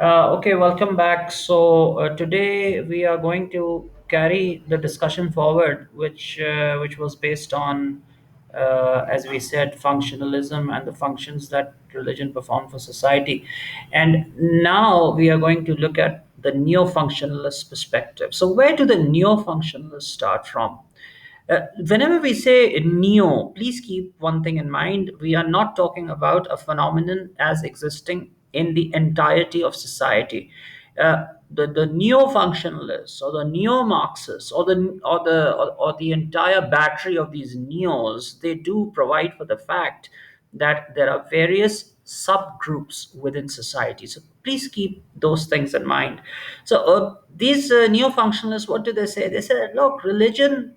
Okay, welcome back. So today we are going to carry the discussion forward, which was based on, as we said, functionalism and the functions that religion perform for society. And now we are going to look at the neo-functionalist perspective. So where do the neo-functionalists start from? Whenever we say neo, please keep one thing in mind. We are not talking about a phenomenon as existing in the entirety of society. The neo-functionalists or the neo-Marxists or the entire battery of these neos, they do provide for the fact that there are various subgroups within society. So please keep those things in mind. So these neo-functionalists, what do they say? They say, look, religion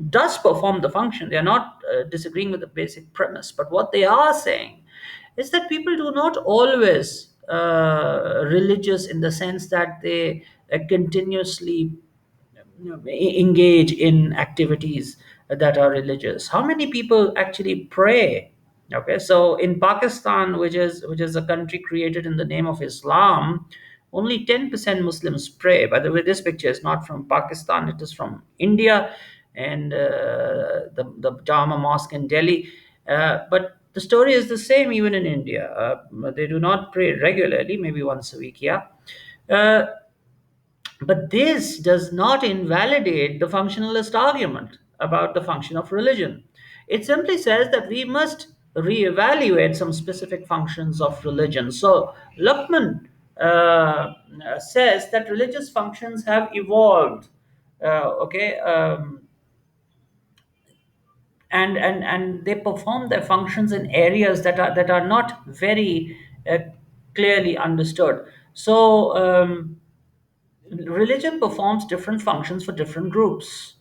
does perform the function. They are not disagreeing with the basic premise, but what they are saying is that people do not always religious in the sense that they continuously engage in activities that are religious. How many people actually pray? Okay, so in Pakistan, which is a country created in the name of Islam, only 10% Muslims pray. By the way, this picture is not from Pakistan, it is from India, and the Jama Mosque in Delhi. But the story is the same even in India. They do not pray regularly, maybe once a week, yeah. Uh, but this does not invalidate the functionalist argument about the function of religion. It simply says that we must reevaluate some specific functions of religion. So, Luckman says that religious functions have evolved. Okay, and they perform their functions in areas that are not very clearly understood. So religion performs different functions for different groups.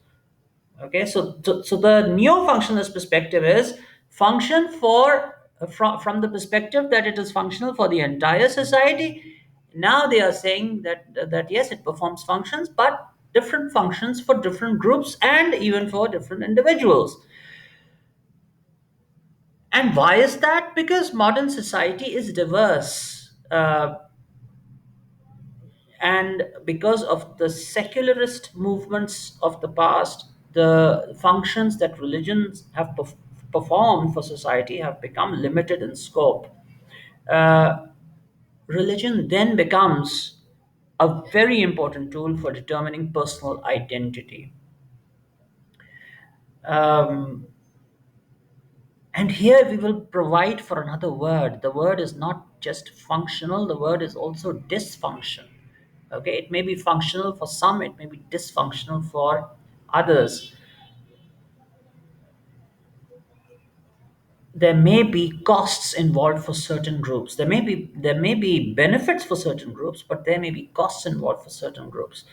Okay, so the neo-functionalist perspective is function from the perspective that it is functional for the entire society. Now they are saying that yes, it performs functions, but different functions for different groups and even for different individuals. And why is that? Because modern society is diverse. And because of the secularist movements of the past, the functions that religions have performed for society have become limited in scope. Uh, Religion then becomes a very important tool for determining personal identity. Um, And here we will provide for another word. The word is not just functional, the word is also dysfunction. Okay, it may be functional for some, it may be dysfunctional for others. There may be costs involved for certain groups. There may be benefits for certain groups, but there may be costs involved for certain groups.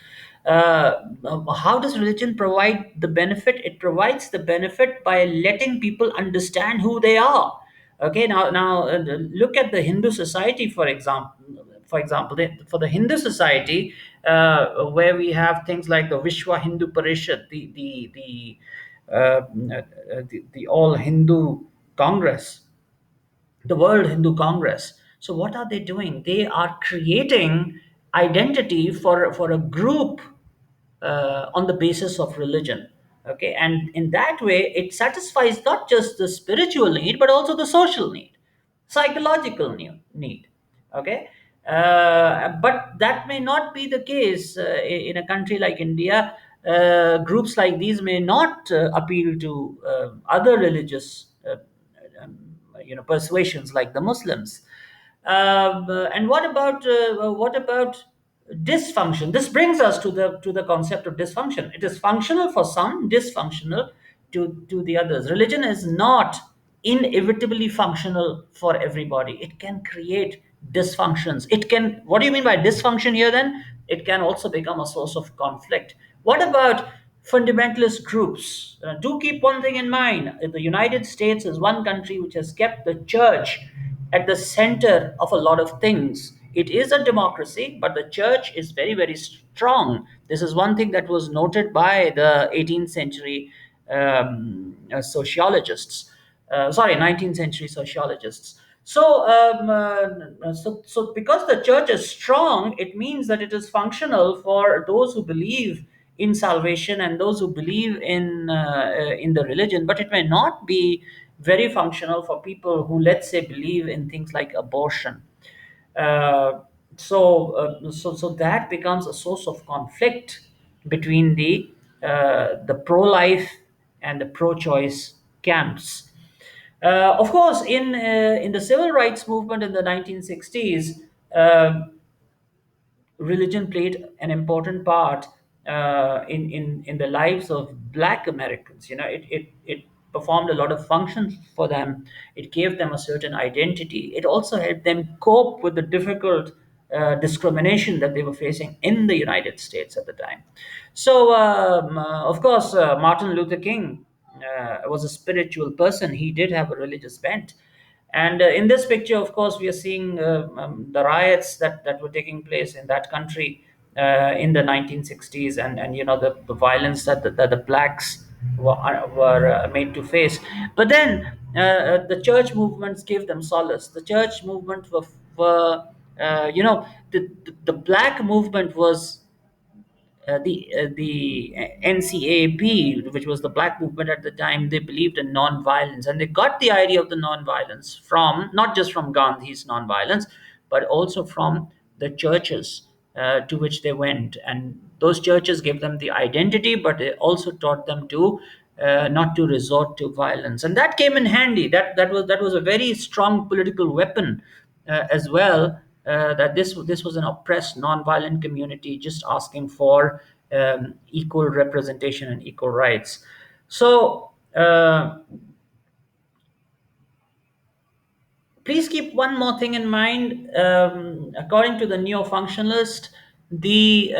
How does religion provide the benefit? It provides the benefit by letting people understand who they are. Okay, now look at the Hindu society, for example. For the Hindu society, where we have things like the Vishwa Hindu Parishad, the All Hindu Congress, the World Hindu Congress. So what are they doing? They are creating identity for a group on the basis of religion. Okay, and in that way, it satisfies not just the spiritual need but also the social need, psychological need. Okay, but that may not be the case in a country like India. Groups like these may not appeal to other religious um, persuasions like the Muslims. And what about dysfunction? This brings us to the concept of dysfunction. It is functional for some, dysfunctional to the others. Religion is not inevitably functional for everybody. It can create dysfunctions. It can. What do you mean by dysfunction here? Then it can also become a source of conflict. What about fundamentalist groups? Do keep one thing in mind. The United States is one country which has kept the church at the center of a lot of things. It is a democracy, but the church is very, very strong. This is one thing that was noted by the 18th century sociologists. Sorry, 19th century sociologists. So because the church is strong, it means that it is functional for those who believe in salvation and those who believe in the religion, but it may not be very functional for people who, let's say, believe in things like abortion. Uh, so, uh, so so that becomes a source of conflict between the pro-life and the pro-choice camps. Of course, in the civil rights movement in the 1960s, religion played an important part in the lives of Black Americans. It performed a lot of functions for them. It gave them a certain identity. It also helped them cope with the difficult discrimination that they were facing in the United States at the time. Of course, Martin Luther King was a spiritual person. He did have a religious bent. And in this picture, of course, we are seeing the riots that were taking place in that country in the 1960s, and the violence that the blacks were made to face. But then the church movements gave them solace. The church movement were the black movement was the NCAP, which was the black movement at the time. They believed in non-violence, and they got the idea of the non-violence from not just from Gandhi's non-violence, but also from the churches to which they went. And those churches gave them the identity, but they also taught them to not to resort to violence, and that came in handy. That was a very strong political weapon as well. That this was an oppressed, non-violent community just asking for equal representation and equal rights. So please keep one more thing in mind. According to the neo-functionalist, the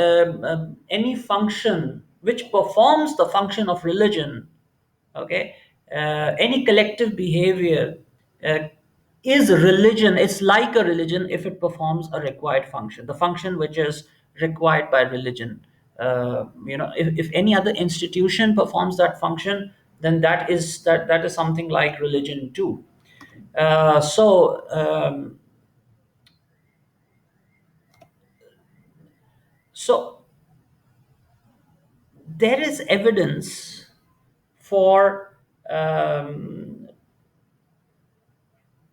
any function which performs the function of religion, okay, any collective behavior uh, is religion. It's like a religion if it performs a required function, the function which is required by religion. If any other institution performs that function, then that is something like religion too. uh, so um, so there is evidence for um,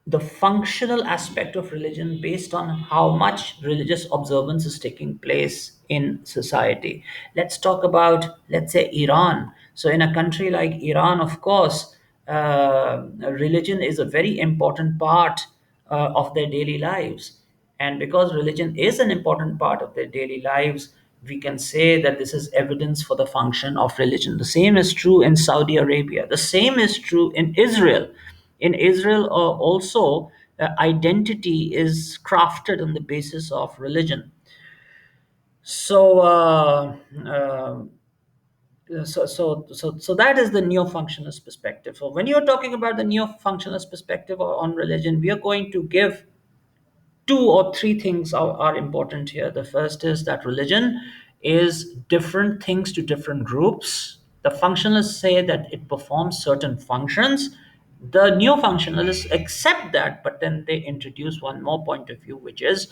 the functional aspect of religion based on how much religious observance is taking place in society. Let's talk about, let's say, Iran. So, in a country like Iran, of course, religion is a very important part of their daily lives. And because religion is an important part of their daily lives, we can say that this is evidence for the function of religion. The same is true in Saudi Arabia, the same is true in Israel. In Israel, also, identity is crafted on the basis of religion. So, so that is the neo-functionalist perspective. So, when you're talking about the neo-functionalist perspective on religion, we are going to give two or three things are important here. The first is that religion is different things to different groups. The functionalists say that it performs certain functions. The neo functionalists accept that, but then they introduce one more point of view, which is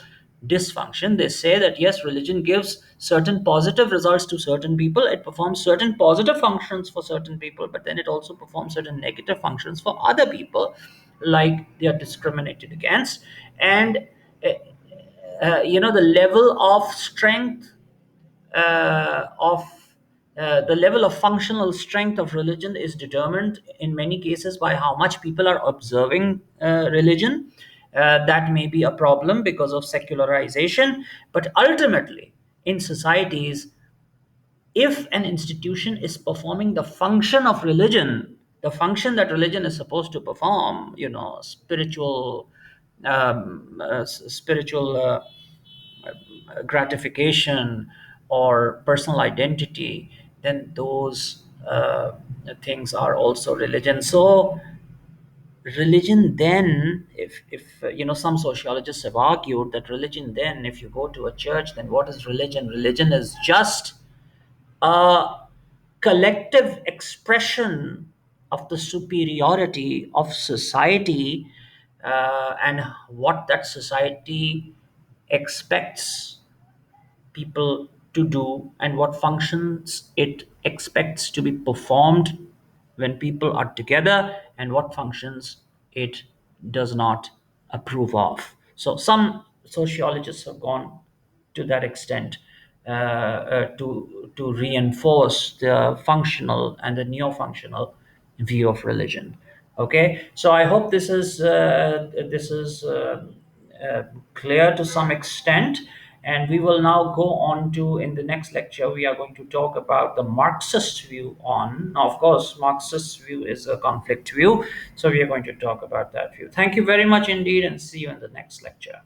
dysfunction. They say that yes, religion gives certain positive results to certain people, it performs certain positive functions for certain people, but then it also performs certain negative functions for other people, like they are discriminated against. And the level of strength of the level of functional strength of religion is determined in many cases by how much people are observing religion. That may be a problem because of secularization, but ultimately, in societies, if an institution is performing the function of religion, the function that religion is supposed to perform, spiritual gratification or personal identity, then those things are also religion. So religion then, if some sociologists have argued that religion then, if you go to a church, then what is religion? Religion is just a collective expression of the superiority of society and what that society expects people to do, and what functions it expects to be performed when people are together, and what functions it does not approve of. So some sociologists have gone to that extent, to reinforce the functional and the neo-functional view of religion. Okay, so I hope this is clear to some extent, and we will now go on to, in the next lecture we are going to talk about the Marxist view on. Now, of course, Marxist view is a conflict view, so we are going to talk about that view. Thank you very much indeed, and see you in the next lecture.